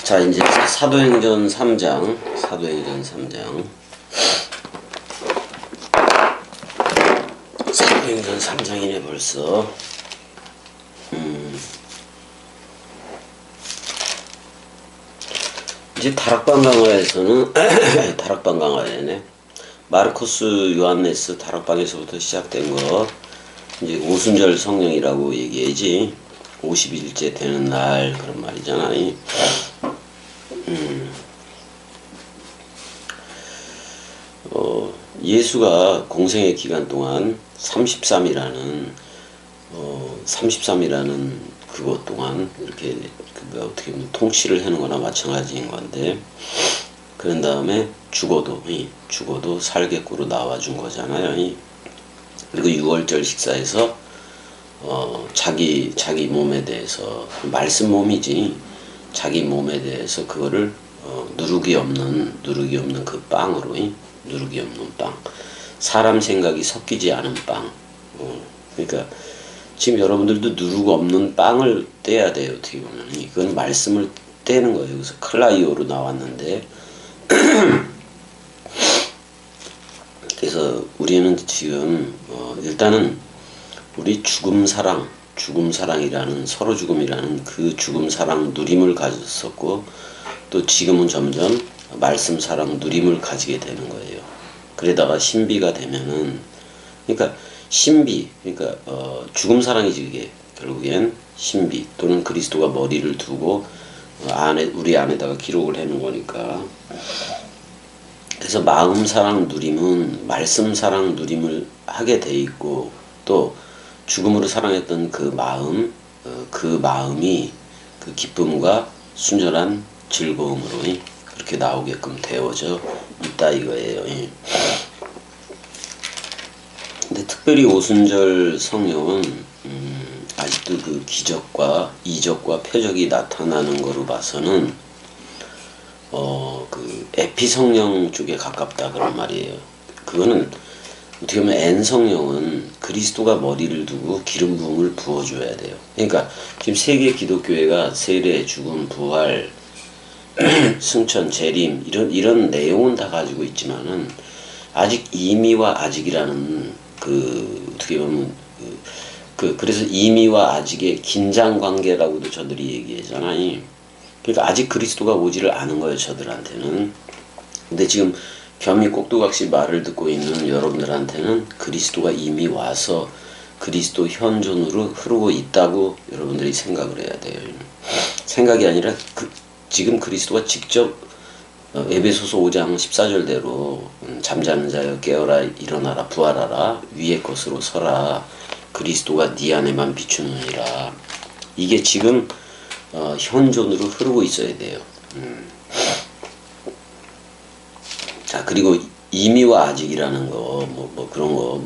자, 이제 사도행전 3장, 사도행전 3장. 사도행전 3장이네 벌써. 이제 다락방 강화에서는 다락방 강화에네. 마르코스 요한네스 다락방에서부터 시작된 거 이제 오순절 성령이라고 얘기하지. 50일째 되는 날 그런 말이잖아. 예수가 공생의 기간 동안 33이라는 그것 동안 이렇게 어떻게 보면 통치를 하는 거나 마찬가지인 건데, 그런 다음에 죽어도 살개꾸로 나와준 거잖아요. 그리고 6월절 식사에서 자기 몸에 대해서, 말씀 몸이지, 자기 몸에 대해서 그거를 누룩이 없는 그 빵으로, 누룩이 없는 빵, 사람 생각이 섞이지 않은 빵. 그러니까 지금 여러분들도 누룩 없는 빵을 떼야 돼요. 어떻게 보면 이건 말씀을 떼는 거예요. 그래서 클라이오로 나왔는데 그래서 우리는 지금 일단은 우리 죽음 사랑이라는, 서로 죽음이라는 그 죽음 사랑 누림을 가졌었고, 또 지금은 점점 말씀 사랑 누림을 가지게 되는 거예요. 그러다가 신비가 되면은, 그러니까 신비, 그러니까 죽음 사랑이지 그게. 결국엔 신비 또는 그리스도가 머리를 두고 우리 안에다가 기록을 해놓은 거니까. 그래서 마음 사랑 누림은 말씀 사랑 누림을 하게 돼 있고, 또 죽음으로 사랑했던 그 마음이 그 기쁨과 순전한 즐거움으로 그렇게 나오게끔 되어져 있다 이거예요. 근데 특별히 오순절 성령은 아직도 그 기적과 이적과 표적이 나타나는 거로 봐서는 그 에피 성령 쪽에 가깝다 그런 말이에요. 그거는 어떻게 보면 N 성령은 그리스도가 머리를 두고 기름 부음을 부어줘야 돼요. 그러니까 지금 세계 기독교회가 세례, 죽음, 부활, 승천, 재림 이런 내용은 다 가지고 있지만은 아직 이미와 아직이라는 그 어떻게 보면 그래서 이미와 아직의 긴장 관계라고도 저들이 얘기하잖아요. 그러니까 아직 그리스도가 오지를 않은 거예요, 저들한테는. 근데 지금 겸이 꼭두각시 말을 듣고 있는 여러분들한테는 그리스도가 이미 와서 그리스도 현존으로 흐르고 있다고 여러분들이 생각을 해야 돼요. 생각이 아니라 지금 그리스도가 직접 에베소서 5장 14절대로 잠자는 자여 깨어라 일어나라 부활하라 위의 것으로 서라 그리스도가 네 안에만 비추느니라. 이게 지금 현존으로 흐르고 있어야 돼요. 자, 그리고 이미와 아직이라는 거, 뭐 그런 거,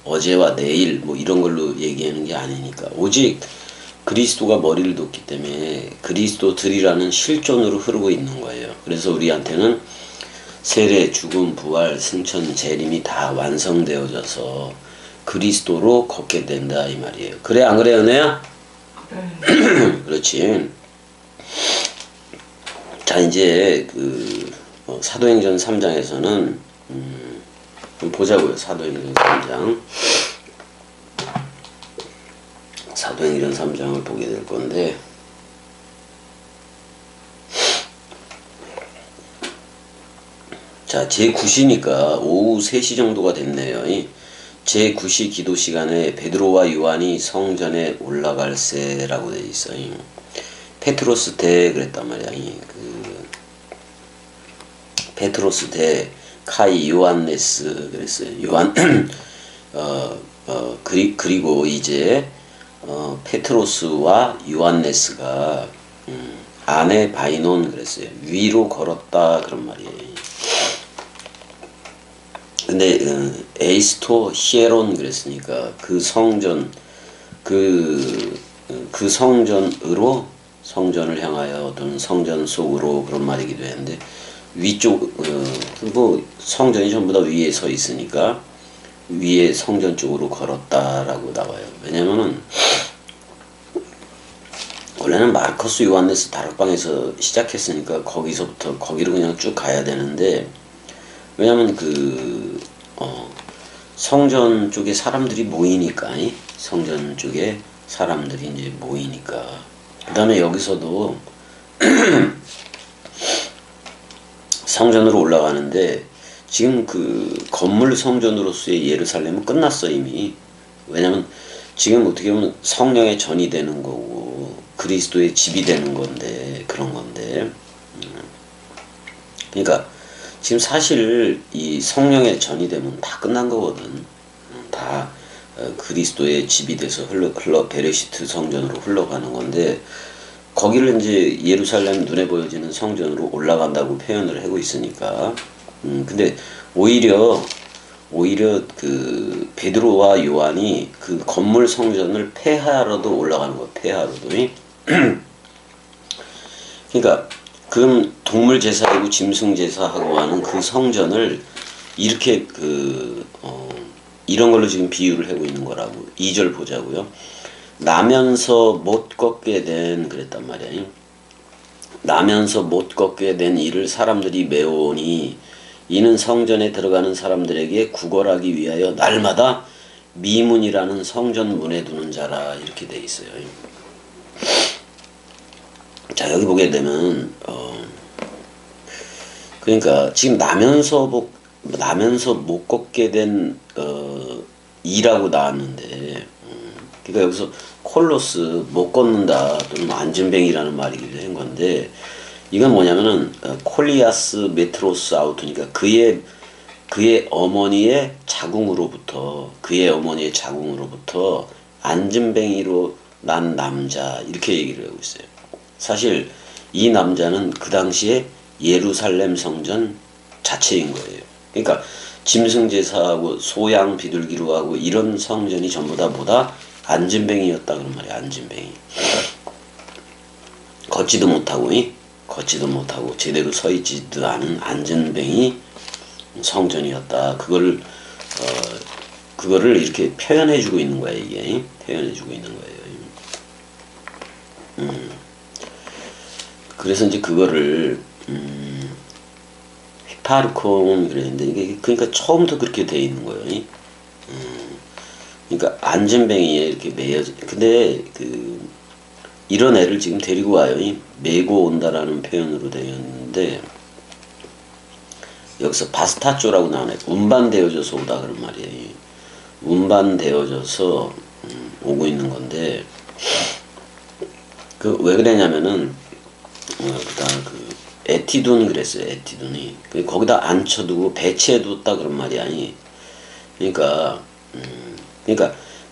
어제와 내일, 뭐 이런 걸로 얘기하는 게 아니니까. 오직 그리스도가 머리를 뒀기 때문에 그리스도들이라는 실존으로 흐르고 있는 거예요. 그래서 우리한테는 세례, 죽음, 부활, 승천, 재림이 다 완성되어져서 그리스도로 걷게 된다, 이 말이에요. 그래, 안 그래, 은혜야? 그렇지. 자, 이제 사도행전 3장에서는 좀 보자고요. 사도행전 3장. 사도행전 3장을 보게 될 건데, 자, 제9시니까 오후 3시 정도가 됐네요. 제9시 기도 시간에 베드로와 요한이 성전에 올라갈세라고 되어 있어요. 페트로스 대 그랬단 말이야. 페트로스 대 카이 요한네스 그랬어요. 그리고 이제 페트로스와 요한네스가 안에 바이논 그랬어요. 위로 걸었다 그런 말이에요. 근데 에이스토 히에론 그랬으니까 그 성전 그 성전으로, 성전을 향하여 또는 성전 속으로 그런 말이기도 했는데, 위쪽 뭐 성전이 전부 다 위에 서 있으니까 위에 성전 쪽으로 걸었다라고 나와요. 왜냐면은 원래는 마르커스 요한네스 다락방에서 시작했으니까 거기서부터 거기로 그냥 쭉 가야 되는데, 왜냐면 성전 쪽에 사람들이 모이니까, 성전 쪽에 사람들이 이제 모이니까. 그 다음에 여기서도 성전으로 올라가는데, 지금 그 건물 성전으로서의 예루살렘은 끝났어 이미. 왜냐면 지금 어떻게 보면 성령의 전이 되는 거고 그리스도의 집이 되는 건데, 그런 건데. 그러니까 지금 사실 이 성령의 전이 되면 다 끝난 거거든. 다 그리스도의 집이 돼서 베레시트 성전으로 흘러가는 건데, 거기를 이제 예루살렘 눈에 보여지는 성전으로 올라간다고 표현을 하고 있으니까. 근데 오히려 그 베드로와 요한이 그 건물 성전을 폐하러도 올라가는 거야. 폐하러도. 그러니까 그럼 동물 제사하고 짐승 제사하고 하는 그 성전을 이렇게 이런 걸로 지금 비유를 하고 있는 거라고. 2절 보자고요. 나면서 못 걷게 된, 그랬단 말이야. 나면서 못 걷게 된 이를 사람들이 메오니 이는 성전에 들어가는 사람들에게 구걸하기 위하여 날마다 미문이라는 성전 문에 두는 자라, 이렇게 돼 있어요. 자, 여기 보게 되면 그러니까 지금 나면서 못 걷게 된 이라고 나왔는데, 그러니까 여기서 콜로스 못 걷는다 또는 안진뱅이라는 말이기도 한 건데, 이건 뭐냐면은 콜리아스 메트로스 아우토니까 그의 어머니의 자궁으로부터 안진뱅이로 난 남자, 이렇게 얘기를 하고 있어요. 사실 이 남자는 그 당시에 예루살렘 성전 자체인 거예요. 그러니까 짐승 제사하고 소양 비둘기로 하고 이런 성전이 전부 다 뭐다? 안진뱅이였다 그런 말이야. 안진뱅이. 걷지도 못하고 제대로 서 있지도 않은 안진뱅이 성전이었다. 그거를 이렇게 표현해주고 있는 거야. 이게 표현해주고 있는 거예요. 그래서 이제 그거를 휘파르콘 그랬는데, 이게 그러니까 처음부터 그렇게 돼 있는 거예요. 그러니까 안진뱅이에 이렇게 매여져. 근데 이런 애를 지금 데리고 와요. 메고 온다라는 표현으로 되어 있는데, 여기서 바스타쪼라고 나오네. 운반되어져서 오다 그런 말이에요. 운반되어져서 오고 있는 건데, 왜 그랬냐면은 그다음 에티돈 그랬어요. 에티돈이 거기다 앉혀두고 배치해뒀다 그런 말이 아니. 그러니까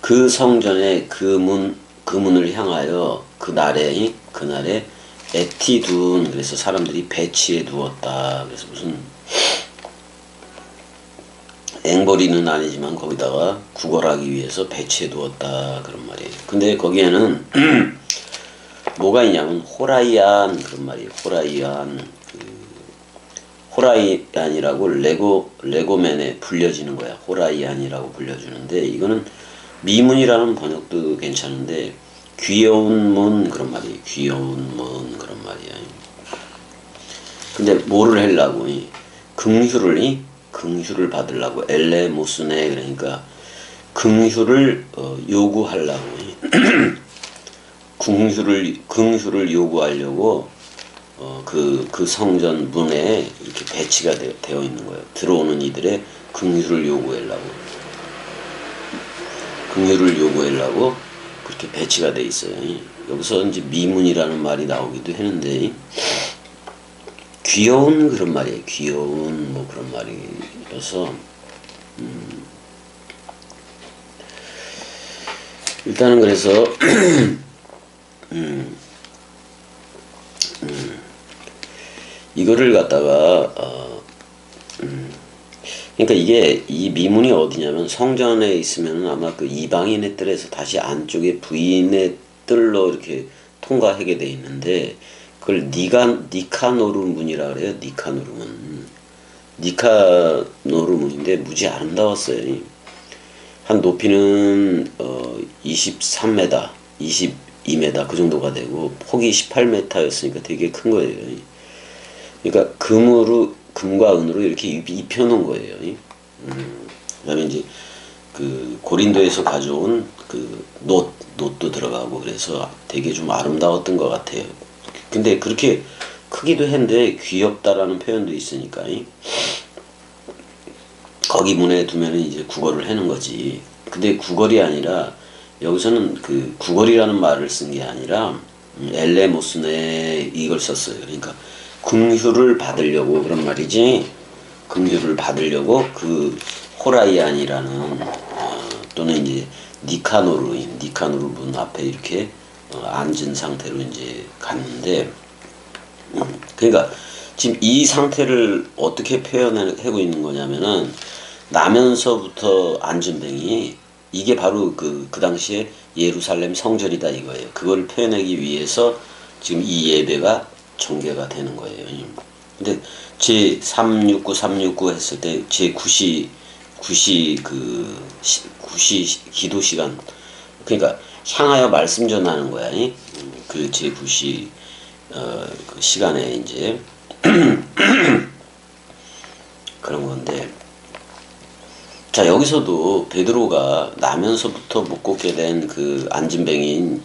그 성전의 그 문을 향하여 그날에 에티둔, 그래서 사람들이 배치해 두었다. 그래서 무슨 앵벌이는 아니지만 거기다가 구걸하기 위해서 배치해 두었다 그런 말이에요. 근데 거기에는 뭐가 있냐면 호라이안 그런 말이에요. 호라이안이라고 레고맨에 불려지는 거야. 호라이안이라고 불려주는데, 이거는 미문이라는 번역도 괜찮은데 귀여운 문 그런 말이에요. 귀여운 문 그런 말이야. 근데 뭐를 하려고? 긍휼을 받으려고. 엘레모스네, 그러니까 긍휼을 요구하려고. 긍휼을 요구하려고 그 성전 문에 이렇게 배치가 되어 있는 거예요. 들어오는 이들의 긍휼을 요구하려고 그렇게 배치가 돼 있어요. 여기서 이제 미문이라는 말이 나오기도 했는데, 귀여운 그런 말이에요. 귀여운 뭐 그런 말이어서 일단은 그래서 이거를 갖다가 그러니까 이 미문이 어디냐면 성전에 있으면 아마 그 이방인의 뜰에서 다시 안쪽에 부인의 뜰로 이렇게 통과하게 돼 있는데, 그걸 니카노르 문이라 그래요. 니카노르 문인데 무지 아름다웠어요. 한 높이는 23m, 2m 그 정도가 되고 폭이 18m였으니까 되게 큰 거예요. 그러니까 금과 은으로 이렇게 입혀놓은 거예요. 그다음에 이제 그 고린도에서 가져온 그 놋도 들어가고 그래서 되게 좀 아름다웠던 것 같아요. 근데 그렇게 크기도 했는데 귀엽다라는 표현도 있으니까 거기 문에 두면은 이제 구걸을 하는 거지. 근데 구걸이 아니라 여기서는 그 구걸이라는 말을 쓴 게 아니라 엘레모스네 이걸 썼어요. 그러니까 긍휼을 받으려고 그런 말이지. 긍휼을 받으려고 그 호라이안이라는 또는 이제 니카노르 문 앞에 이렇게 앉은 상태로 이제 갔는데 그러니까 지금 이 상태를 어떻게 표현하고 있는 거냐면은 나면서부터 앉은 뱅이 이게 바로 그 당시에 예루살렘 성전이다 이거예요. 그걸 표현하기 위해서 지금 이 예배가 전개가 되는 거예요. 근데 제 369 했을 때 제 9시 기도 시간 그러니까 향하여 말씀 전하는 거야. 그 제 9시 그 시간에 이제 그런 건데 자 여기서도 베드로가 나면서부터 못 걷게 된 그 안진뱅이인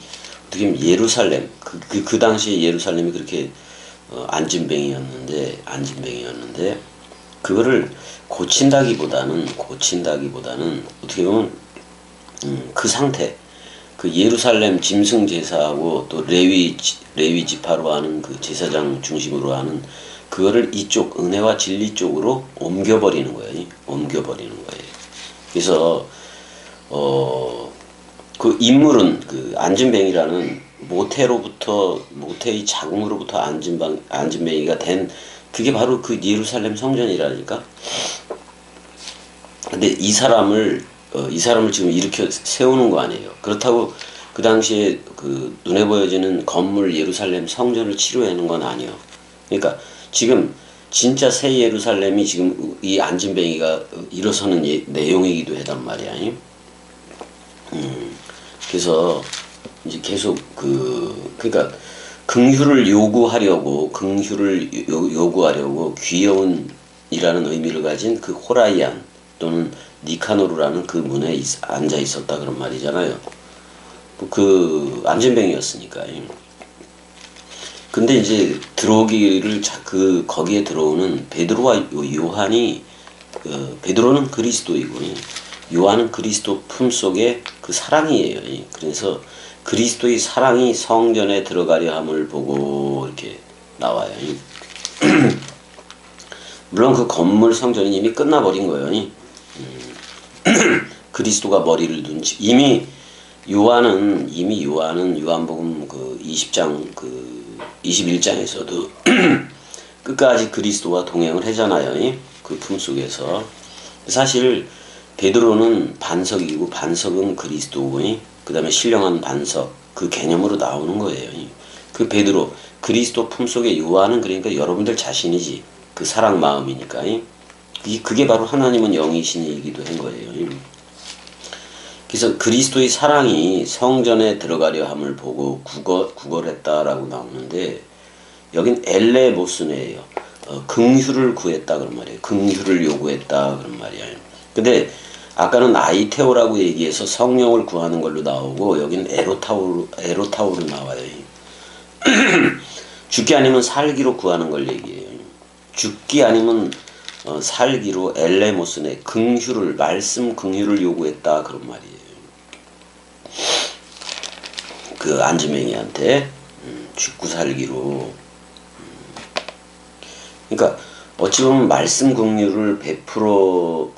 어떻게 보면 예루살렘 그 당시에 예루살렘이 그렇게 안진뱅이였는데 그거를 고친다기보다는 어떻게 보면 그 상태 그 예루살렘 짐승 제사하고 또 레위 지파로 하는 그 제사장 중심으로 하는 그거를 이쪽 은혜와 진리 쪽으로 옮겨버리는 거예요. 그래서 그 인물은 그 안진뱅이라는 모태의 자궁으로부터 안진뱅이가 된 그게 바로 그 예루살렘 성전이라니까. 근데 이 사람을 지금 일으켜 세우는 거 아니에요. 그렇다고 그 당시에 그 눈에 보여지는 건물 예루살렘 성전을 치료하는 건 아니에요. 그러니까 지금 진짜 새 예루살렘이 지금 이 안진뱅이가 일어서는 내용이기도 하단 말이야. 그래서 이제 계속 그러니까 긍휼을 요구하려고 귀여운이라는 의미를 가진 그 호라이안 또는 니카노르라는 그 문에 앉아 있었다 그런 말이잖아요. 그 안진뱅이였으니까. 근데 이제 들어오기를 거기에 들어오는 베드로와 요한이 베드로는 그리스도이고 요한은 그리스도 품속의 그 사랑이에요. 그래서 그리스도의 사랑이 성전에 들어가려 함을 보고 이렇게 나와요. 물론 그 건물 성전이 이미 끝나버린 거예요. 그리스도가 머리를 둔 이미 요한은 요한복음 그 20장 그 21장에서도 끝까지 그리스도와 동행을 하잖아요. 그 품속에서 사실 베드로는 반석이고 반석은 그리스도고 그 다음에 신령한 반석 그 개념으로 나오는 거예요. 그 베드로 그리스도 품속의 요한은 그러니까 여러분들 자신이지 그 사랑 마음이니까 그게 바로 하나님은 영이신 얘기도 한 거예요. 그래서 그리스도의 사랑이 성전에 들어가려 함을 보고 구걸했다라고 나오는데 여긴 엘레모스네예요. 긍휼을 구했다 그런 말이에요. 긍휼을 요구했다 그런 말이에요. 근데 아까는 아이테오라고 얘기해서 성령을 구하는 걸로 나오고 여기는 에로타우로 나와요. 죽기 아니면 살기로 구하는 걸 얘기해요. 죽기 아니면 살기로 엘레모스네 말씀 긍휼을 요구했다 그런 말이에요. 그 안지맹이한테 죽고 살기로. 그러니까 어찌 보면 말씀 긍휼을 베푸는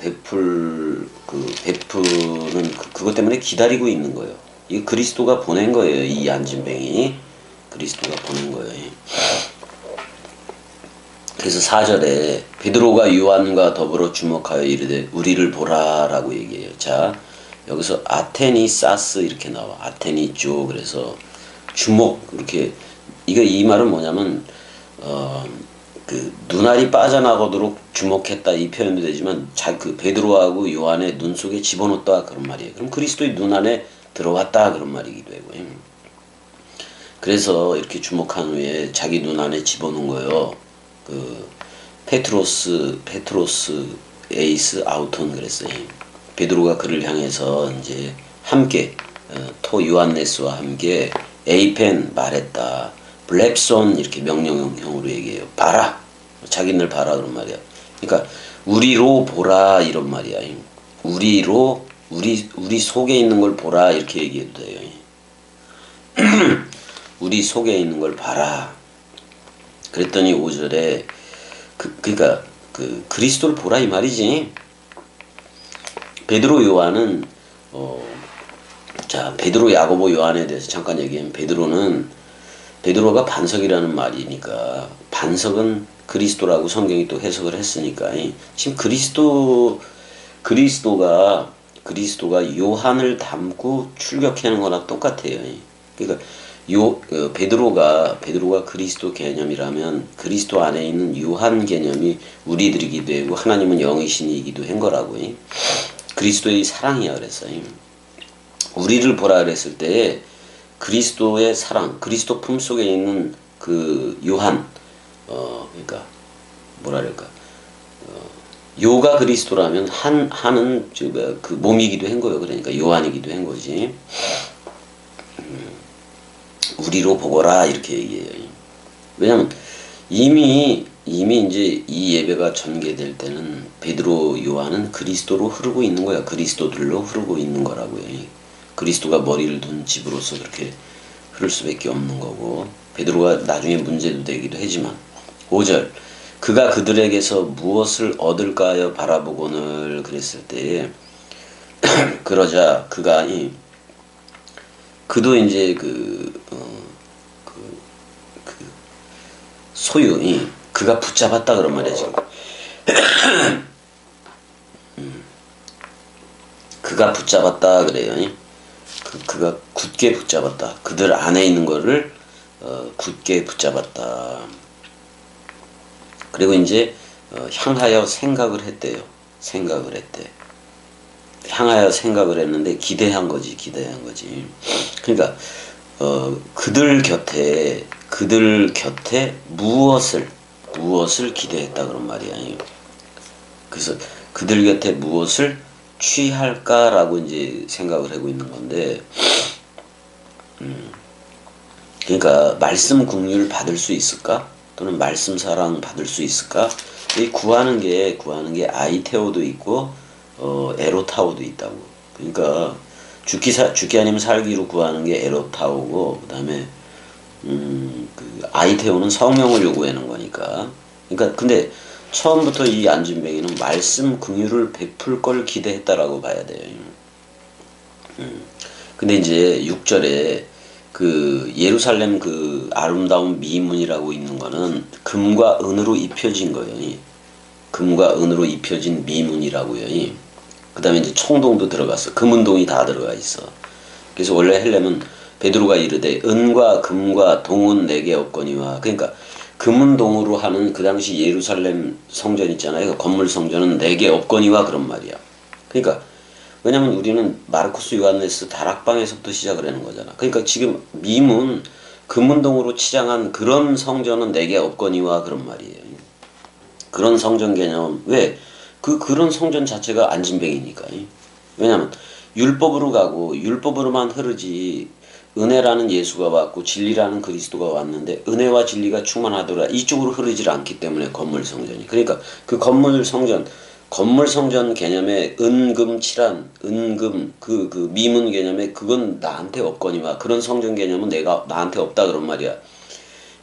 그것 때문에 기다리고 있는 거예요. 이 그리스도가 보낸 거예요. 이 안진뱅이 그리스도가 보낸 거예요. 그래서 4절에 베드로가 요한과 더불어 주목하여 이르되 우리를 보라라고 얘기해요. 자 여기서 아테니사스 이렇게 나와. 아테니죠. 그래서 주목 이렇게 이 말은 뭐냐면 그 눈알이 빠져나가도록 주목했다 이 표현도 되지만 그 베드로하고 요한의 눈 속에 집어넣었다 그런 말이에요. 그럼 그리스도의 눈 안에 들어갔다 그런 말이기도 하고요. 그래서 이렇게 주목한 후에 자기 눈 안에 집어넣은 거예요. 그 페트로스 에이스 아우톤 그랬어요. 베드로가 그를 향해서 이제 함께 토 요한네스와 함께 에이펜 말했다. 블랩손 이렇게 명령형으로 얘기해요. 봐라. 자기들 봐라 그런 말이야. 그러니까 우리로 보라 이런 말이야. 우리로 우리 속에 있는 걸 보라 이렇게 얘기해도 돼요. 우리 속에 있는 걸 봐라. 그랬더니 5절에 그러니까 그 그리스도를 보라 이 말이지. 베드로 요한은 자 베드로 야고보 요한에 대해서 잠깐 얘기하면 베드로가 반석이라는 말이니까 반석은 그리스도라고 성경이 또 해석을 했으니까 지금 그리스도가 요한을 닮고 출격하는 거나 똑같아요. 그러니까 베드로가 그리스도 개념이라면 그리스도 안에 있는 요한 개념이 우리들이기도 되고 하나님은 영이신이기도 한 거라고. 그리스도의 사랑이야 그랬어요. 우리를 보라 그랬을 때 그리스도의 사랑, 그리스도 품속에 있는 그 요한, 그러니까 뭐라 그럴까, 요가 그리스도라면 한은 그 몸이기도 한 거예요. 그러니까 요한이기도 한 거지. 우리로 보거라 이렇게 얘기해요. 왜냐면 이미 이제 이 예배가 전개될 때는 베드로 요한은 그리스도로 흐르고 있는 거야. 그리스도들로 흐르고 있는 거라고요. 그리스도가 머리를 둔 집으로서 그렇게 흐를 수밖에 없는 거고 베드로가 나중에 문제도 되기도 하지만 5절 그가 그들에게서 무엇을 얻을까 하여 바라보거늘 그랬을 때 그러자 그도 이제 소유 그가 붙잡았다 그런 말이야 지금. 그가 붙잡았다 그래요. 그가 굳게 붙잡았다. 그들 안에 있는 거를 굳게 붙잡았다. 그리고 이제 향하여 생각을 했대요. 생각을 했대. 향하여 생각을 했는데 기대한 거지. 그러니까 그들 곁에 무엇을 기대했다 그런 말이야. 그래서 그들 곁에 무엇을 취할까라고 이제 생각을 하고 있는 건데, 그러니까 말씀 긍휼 받을 수 있을까? 또는 말씀 사랑 받을 수 있을까? 이 구하는 게 아이테오도 있고 에로타오도 있다고. 그러니까 죽기 아니면 살기로 구하는 게 에로타오고 그다음에 그 아이테오는 성령을 요구하는 거니까. 그러니까 근데 처음부터 이 안진뱅이는 말씀 긍휼을 베풀 걸 기대했다라고 봐야 돼요. 근데 이제 6절에 그 예루살렘 그 아름다운 미문이라고 있는 거는 금과 은으로 입혀진 거예요. 금과 은으로 입혀진 미문이라고요. 그 다음에 이제 청동도 들어갔어. 금은동이 다 들어가 있어. 그래서 원래 하려면 베드로가 이르되 은과 금과 동은 내게 없거니와. 그러니까 금은동으로 하는 그 당시 예루살렘 성전 있잖아요. 건물 성전은 내게 없거니와 그런 말이야. 그러니까 왜냐면 우리는 마르코스 요한네스 다락방에서부터 시작을 하는 거잖아. 그러니까 지금 미문 금은동으로 치장한 그런 성전은 내게 없거니와 그런 말이에요. 그런 성전 개념 왜? 그런 성전 자체가 안진뱅이니까. 왜냐면 율법으로 가고 율법으로만 흐르지 은혜라는 예수가 왔고 진리라는 그리스도가 왔는데 은혜와 진리가 충만하더라 이쪽으로 흐르질 않기 때문에 건물 성전이. 그러니까 그 건물 성전 개념에 은금 칠한 은금 그 미문 개념에 그건 나한테 없거니와 그런 성전 개념은 나한테 없다 그런 말이야.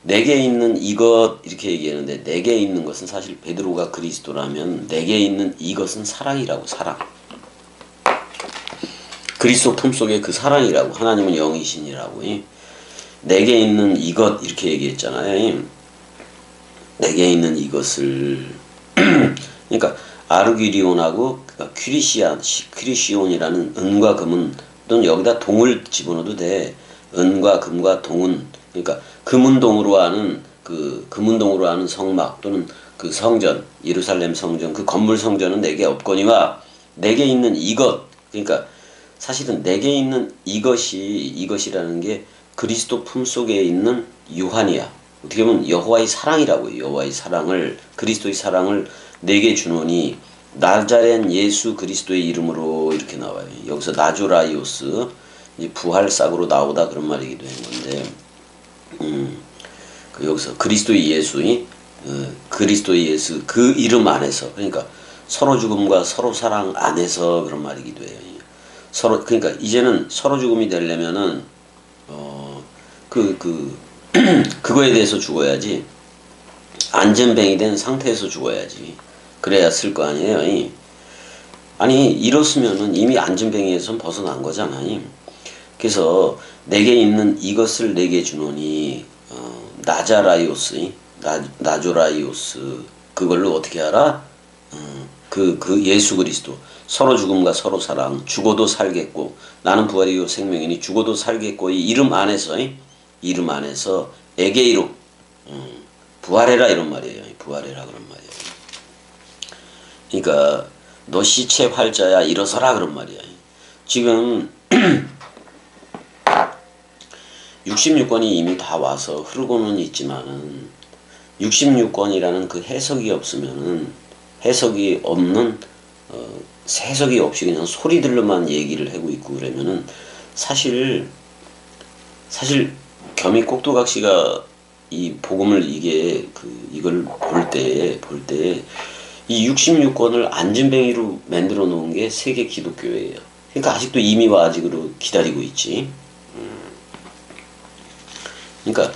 내게 있는 이것 이렇게 얘기하는데 내게 있는 것은 사실 베드로가 그리스도라면 내게 있는 이것은 사랑이라고. 사랑. 그리스도 품속에 그 사랑이라고. 하나님은 영이신이라고. 내게 있는 이것 이렇게 얘기했잖아요. 내게 있는 이것을 그러니까 아르기리온하고 퀴리시온이라는 은과 금은 또는 여기다 동을 집어넣어도 돼. 은과 금과 동은 그러니까 금은동으로 하는 성막 또는 그 성전 예루살렘 성전 그 건물 성전은 내게 없거니와 내게 있는 이것. 그러니까 사실은 내게 있는 이것이라는 게 그리스도 품속에 있는 유한이야. 어떻게 보면 여호와의 사랑이라고요. 여호와의 사랑을, 그리스도의 사랑을 내게 주노니 나자렛 예수 그리스도의 이름으로 이렇게 나와요. 여기서 나조라이오스, 이제 부활싹으로 나오다 그런 말이기도 했는데, 여기서 그리스도의 예수의, 그리스도의 예수 그 이름 안에서, 그러니까 서로 죽음과 서로 사랑 안에서 그런 말이기도 해요. 서로, 그러니까 이제는 서로 죽음이 되려면은 그거에 대해서 죽어야지. 안전뱅이 된 상태에서 죽어야지. 그래야 쓸 거 아니에요. 아니 이렇으면은 이미 안전뱅이에선 벗어난 거잖아요. 그래서 내게 있는 이것을 내게 주노니 나자라이오스, 나조라이오스, 그걸로 어떻게 알아? 그 예수 그리스도, 서로 죽음과 서로 사랑, 죽어도 살겠고 나는 부활이요 생명이니 죽어도 살겠고, 이 이름 안에서, 이름 안에서 에게이로 부활해라 이런 말이에요. 부활해라 그런 말이에요. 그러니까 너 시체 활자야 일어서라 그런 말이야. 지금 66권이 이미 다 와서 흐르고는 있지만은 66권이라는 그 해석이 없으면은, 해석이 없는, 해석이 없이 그냥 소리들로만 얘기를 하고 있고 그러면은 사실 겸이 꼭두각시가 이 복음을 이걸 볼 때 이 66권을 안전뱅이로 만들어 놓은 게 세계 기독교회예요. 그러니까 아직도 이미와 아직으로 기다리고 있지. 그러니까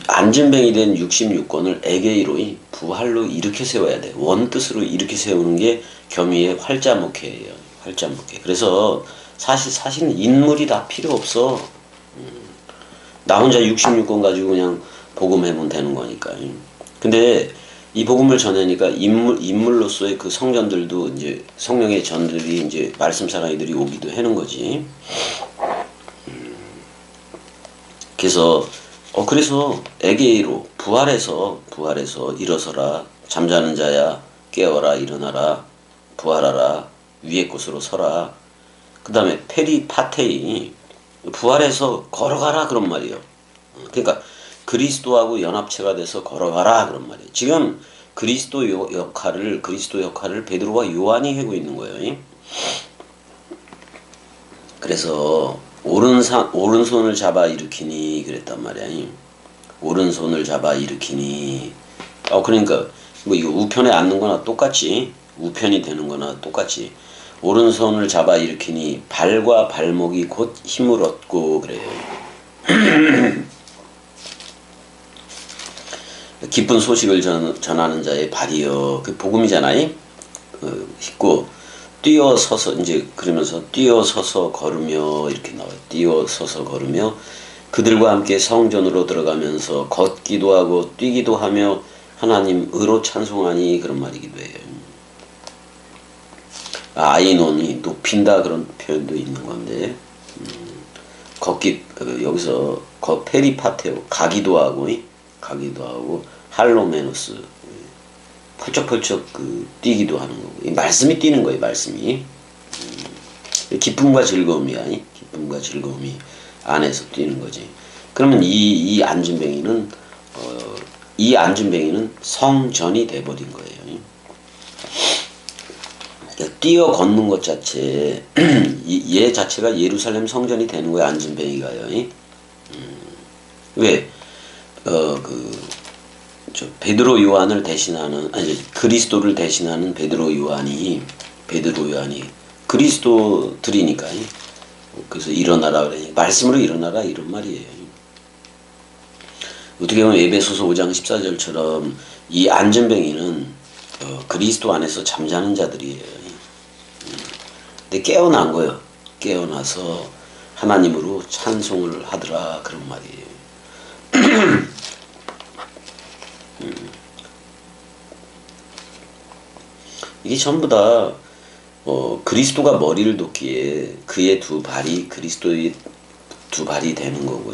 안전뱅이 된 66권을 에게이로이 부활로 이렇게 세워야 돼. 원뜻으로 이렇게 세우는 게 겸이의 활자목회예요. 활자목회. 그래서 사실 인물이 다 필요 없어. 나 혼자 66권 가지고 그냥 복음하면 되는 거니까. 근데 이 복음을 전하니까 인물로서의 그 성전들도 이제 성령의 전들이 이제 말씀 사랑이들이 오기도 하는 거지. 그래서 에게이로 부활해서 일어서라, 잠자는 자야 깨어라, 일어나라, 부활하라, 위의 곳으로 서라. 그 다음에 페리파테이, 부활해서 걸어가라 그런 말이에요. 그러니까 그리스도하고 연합체가 돼서 걸어가라 그런 말이에요. 지금 그리스도 역할을 베드로와 요한이 하고 있는 거예요. 그래서 오른손을 잡아 일으키니 그랬단 말이야. 오른손을 잡아 일으키니. 그러니까 뭐 이거 우편에 앉는 거나 똑같지. 우편이 되는 거나 똑같지. 오른손을 잡아 일으키니 발과 발목이 곧 힘을 얻고 그래요. 기쁜 소식을 전하는 자의 발이여. 그 복음이잖아요. 있고 뛰어서서, 이제 그러면서 뛰어서서 걸으며 이렇게 나와요. 뛰어서서 걸으며 그들과 함께 성전으로 들어가면서 걷기도 하고 뛰기도 하며 하나님 의로 찬송하니 그런 말이기도 해요. 아이논이 높인다 그런 표현도 있는 건데, 여기서 페리파테오, 가기도 하고 할로메노스, 펄쩍펄쩍 뛰기도 하는 거고, 이 말씀이 뛰는 거예요. 말씀이 기쁨과 즐거움이야. 기쁨과 즐거움이 안에서 뛰는 거지. 그러면 이 안전뱅이는 성전이 돼버린 거예요. 뛰어 걷는 것 자체, 얘 자체가 예루살렘 성전이 되는 거예요. 안전뱅이가요. 왜? 베드로 요한을 대신하는, 그리스도를 대신하는 베드로 요한이 그리스도들이니까. 그래서 일어나라 그래. 말씀으로 일어나라 이런 말이에요. 어떻게 보면 에베소서 5장 14절처럼 이 안전뱅이는 그리스도 안에서 잠자는 자들이에요. 근데 깨어난 거예요. 깨어나서 하나님으로 찬송을 하더라 그런 말이에요. 이게 전부 다 그리스도가 머리를 돋기에 그의 두 발이 그리스도의 두 발이 되는 거고,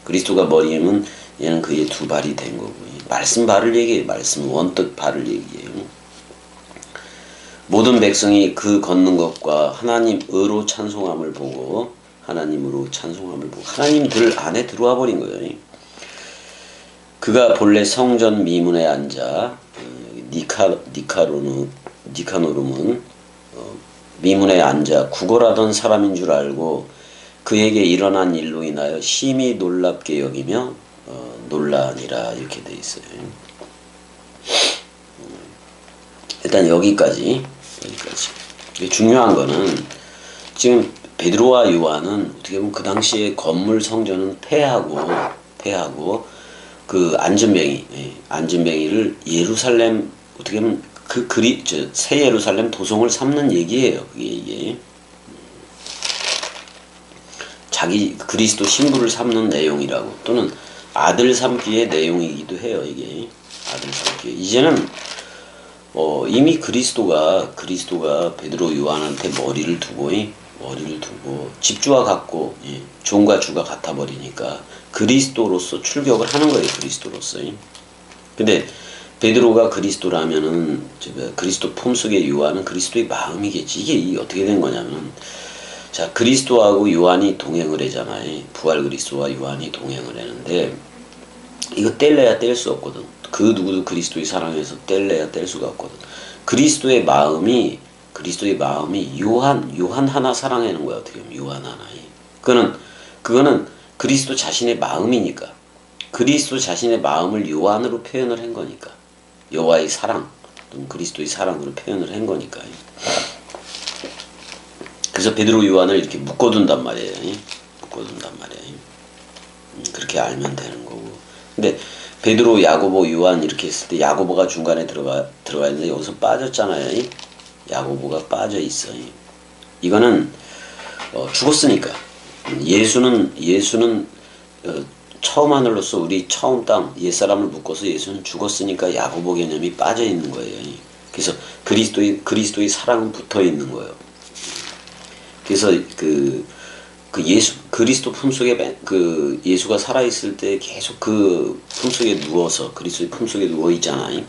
그리스도가 머리면 얘는 그의 두 발이 된 거고, 말씀 발을 얘기해요. 말씀 원뜻 발을 얘기해요. 모든 백성이 그 걷는 것과 하나님 의로 찬송함을 보고 하나님으로 찬송함을 보고 하나님들 안에 들어와 버린 거예요. 그가 본래 성전 미문에 앉아 니카노름은 미문에 앉아 구걸하던 사람인 줄 알고 그에게 일어난 일로 인하여 심히 놀랍게 여기며 놀라니라 이렇게 돼 있어요. 일단 여기까지. 중요한 거는 지금 베드로와 요한은 어떻게 보면 그 당시에 건물 성전은 폐하고 그 안전뱅이를 예루살렘 어떻게 보면 새 예루살렘 도성을 삼는 얘기예요. 이게 자기 그리스도 신부를 삼는 내용이라고 또는 아들 삼기의 내용이기도 해요. 이게 아들 삼기. 이제는 이미 그리스도가 베드로 요한한테 머리를 두고 집주와 같고 종과 주가 같아 버리니까 그리스도로서 출격을 하는 거예요. 그리스도로서. 근데 베드로가 그리스도라면은 그리스도 품속의 요한은 그리스도의 마음이겠지. 이게 어떻게 된 거냐면 자 그리스도하고 요한이 동행을 하잖아요. 부활 그리스도와 요한이 동행을 하는데 이거 뗄래야 뗄 수 없거든. 그 누구도 그리스도의 사랑에서 뗄래야 뗄 수가 없거든. 그리스도의 마음이 요한 하나 사랑하는 거야. 어떻게 보면 요한 하나. 그거는 그리스도 자신의 마음이니까. 그리스도 자신의 마음을 요한으로 표현을 한 거니까. 여호와의 사랑, 또는 그리스도의 사랑으로 표현을 한 거니까. 그래서 베드로 요한을 이렇게 묶어둔단 말이에요. 그렇게 알면 되는 거고. 근데 베드로, 야고보, 요한 이렇게 했을 때 야고보가 중간에 들어가 있는데 여기서 빠졌잖아요. 야고보가 빠져 있어. 이거는 죽었으니까. 예수는 처음 하늘로서 우리 처음 땅 옛사람을 묶어서 예수는 죽었으니까 야고보 개념이 빠져 있는 거예요. 그래서 그리스도의 사랑은 붙어 있는 거예요. 그래서 그리스도 품속에 예수가 살아 있을 때 계속 그 품속에 누워서 그리스도의 품속에 누워 있잖아요.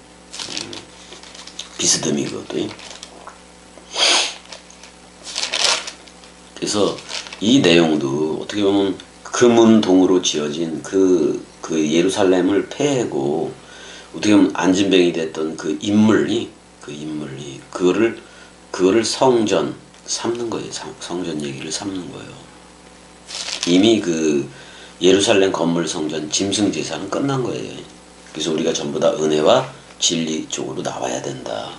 비스듬히 그것도. 그래서 이 내용도 어떻게 보면 금은동으로 지어진 그 예루살렘을 폐하고 어떻게 보면 안진뱅이 됐던 그 인물이 그거를 성전 삼는 거예요. 성전 얘기를 삼는 거예요. 이미 그 예루살렘 건물 성전 짐승 제사는 끝난 거예요. 그래서 우리가 전부 다 은혜와 진리 쪽으로 나와야 된다.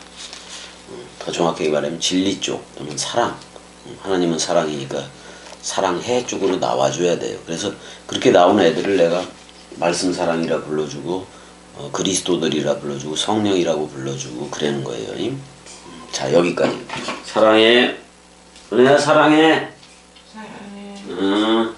더 정확하게 말하면 진리 쪽 또는 사랑. 하나님은 사랑이니까 사랑해 쪽으로 나와줘야 돼요. 그래서 그렇게 나온 애들을 내가 말씀 사랑이라 불러주고 그리스도들이라 불러주고 성령이라고 불러주고 그러는 거예요. 자 여기까지. 사랑해. 은혜야 사랑해. 사랑해. 응.